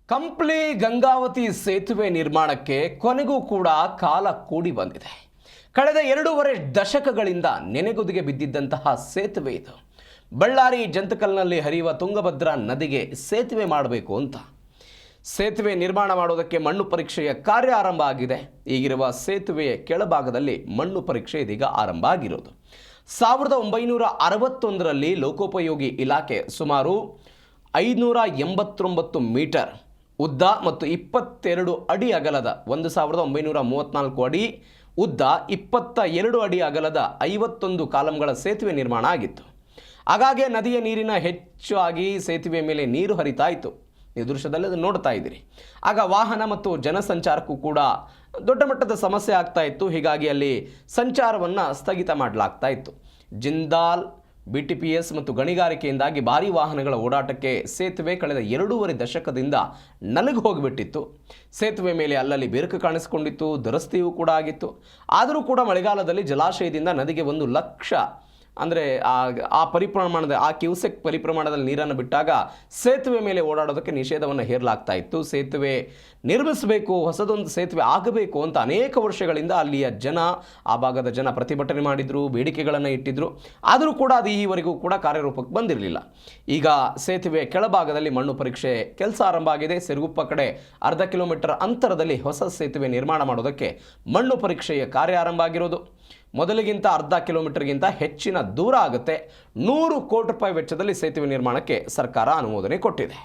ಕಂಪ್ಲಿ ಗಂಗಾವತಿ ಸೇತುವೆ ನಿರ್ಮಾಣಕ್ಕೆ ಕೊನೆಗೂ ಕೂಡ ಕಾಲ ಕೂಡಿ ಬಂದಿದೆ. ಕಳೆದ 2.5 ದಶಕಗಳಿಂದ ನೆನೆಗುದಿಗೆ ಬಿದ್ದಿದ್ದಂತಹ ಸೇತುವೆ ಇದು. ಬಳ್ಳಾರಿ ಜಂತಕಲ್ನಲ್ಲಿ ಹರಿಯುವ ತುಂಗಭದ್ರಾ ನದಿಗೆ ಸೇತುವೆ ಮಾಡಬೇಕು ಅಂತ ಸೇತುವೆ ನಿರ್ಮಾಣ ಮಾಡೋದಕ್ಕೆ ಮಣ್ಣು ಪರೀಕ್ಷೆಯ ಕಾರ್ಯ ಆರಂಭ ಆಗಿದೆ. ಈಗಿರುವ ಸೇತುವೆಯ ಕೆಳಭಾಗದಲ್ಲಿ ಮಣ್ಣು ಪರೀಕ್ಷೆ ಇದೀಗ ಆರಂಭ ಆಗಿರೋದು. 1961ರಲ್ಲಿ ಲೋಕೋಪಯೋಗಿ ಇಲಾಖೆ ಸುಮಾರು 589 ಮೀಟರ್ ಉದ್ದ ಮತ್ತು 22 ಅಡಿ ಅಗಲದ 1934 ಅಡಿ ಉದ್ದ 22 ಅಡಿ ಅಗಲದ 51 ಕಾಲಂಗಳ ಸೇತುವೆ ನಿರ್ಮಾಣ ಆಗಿತ್ತು. ಹಾಗಾಗಿ ನದಿಯ ನೀರಿನ ಹೆಚ್ಚಾಗಿ ಸೇತುವೆ ಮೇಲೆ ನೀರು ಹರಿತಾ ಇತ್ತು. ಈ ದೃಶ್ಯದಲ್ಲಿ ಅದನ್ನು ನೋಡ್ತಾ ಇದ್ದೀರಿ. ಆಗ ವಾಹನ ಮತ್ತು ಜನಸಂಚಾರಕ್ಕೂ ಕೂಡ ದೊಡ್ಡ ಮಟ್ಟದ ಸಮಸ್ಯೆ ಆಗ್ತಾ ಇತ್ತು. ಹೀಗಾಗಿ ಅಲ್ಲಿ ಸಂಚಾರವನ್ನು ಸ್ಥಗಿತ ಮಾಡಲಾಗ್ತಾ ಇತ್ತು. ಜಿಂದಾಲ್ BTPS ಮತ್ತು ಗಣಿಗಾರಿಕೆಯಿಂದಾಗಿ ಭಾರೀ ವಾಹನಗಳ ಓಡಾಟಕ್ಕೆ ಸೇತುವೆ ಕಳೆದ 2.5 ದಶಕದಿಂದ ನಲುಗಿ ಹೋಗಿಬಿಟ್ಟಿತ್ತು. ಸೇತುವೆ ಮೇಲೆ ಅಲ್ಲಲ್ಲಿ ಬಿರುಕು ಕಾಣಿಸಿಕೊಂಡಿತ್ತು, ದುರಸ್ತಿಯೂ ಕೂಡ ಆಗಿತ್ತು. ಆದರೂ ಕೂಡ ಮಳೆಗಾಲದಲ್ಲಿ ಜಲಾಶಯದಿಂದ ನದಿಗೆ 1 ಲಕ್ಷ ಅಂದರೆ ಆ ಪರಿಪ್ರಮಾಣದ ಕ್ಯೂಸೆಕ್ ಪರಿಪ್ರಮಾಣದಲ್ಲಿ ನೀರನ್ನು ಬಿಟ್ಟಾಗ ಸೇತುವೆ ಮೇಲೆ ಓಡಾಡೋದಕ್ಕೆ ನಿಷೇಧವನ್ನು ಹೇರಲಾಗ್ತಾ ಇತ್ತು. ಸೇತುವೆ ನಿರ್ಮಿಸಬೇಕು, ಹೊಸದೊಂದು ಸೇತುವೆ ಆಗಬೇಕು ಅಂತ ಅನೇಕ ವರ್ಷಗಳಿಂದ ಅಲ್ಲಿಯ ಆ ಭಾಗದ ಜನ ಪ್ರತಿಭಟನೆ ಮಾಡಿದರು, ಬೇಡಿಕೆಗಳನ್ನು ಇಟ್ಟಿದ್ದರು. ಆದರೂ ಕೂಡ ಅದು ಈವರೆಗೂ ಕೂಡ ಕಾರ್ಯರೂಪಕ್ಕೆ ಬಂದಿರಲಿಲ್ಲ. ಈಗ ಸೇತುವೆ ಕೆಳಭಾಗದಲ್ಲಿ ಮಣ್ಣು ಪರೀಕ್ಷೆ ಕೆಲಸ ಆರಂಭ ಆಗಿದೆ. ಸಿರುಗುಪ್ಪ ಕಡೆ 1/2 ಕಿಲೋಮೀಟರ್ ಅಂತರದಲ್ಲಿ ಹೊಸ ಸೇತುವೆ ನಿರ್ಮಾಣ ಮಾಡೋದಕ್ಕೆ ಮಣ್ಣು ಪರೀಕ್ಷೆಯ ಕಾರ್ಯ ಆರಂಭ ಆಗಿರೋದು. ಮೊದಲಿಗಿಂತ 1/2 ಕಿಲೋಮೀಟರ್ಗಿಂತ ಹೆಚ್ಚಿನ ದೂರ ಆಗುತ್ತೆ. 100 ಕೋಟಿ ರೂಪಾಯಿ ವೆಚ್ಚದಲ್ಲಿ ಸೇತುವೆ ನಿರ್ಮಾಣಕ್ಕೆ ಸರ್ಕಾರ ಅನುಮೋದನೆ ಕೊಟ್ಟಿದೆ.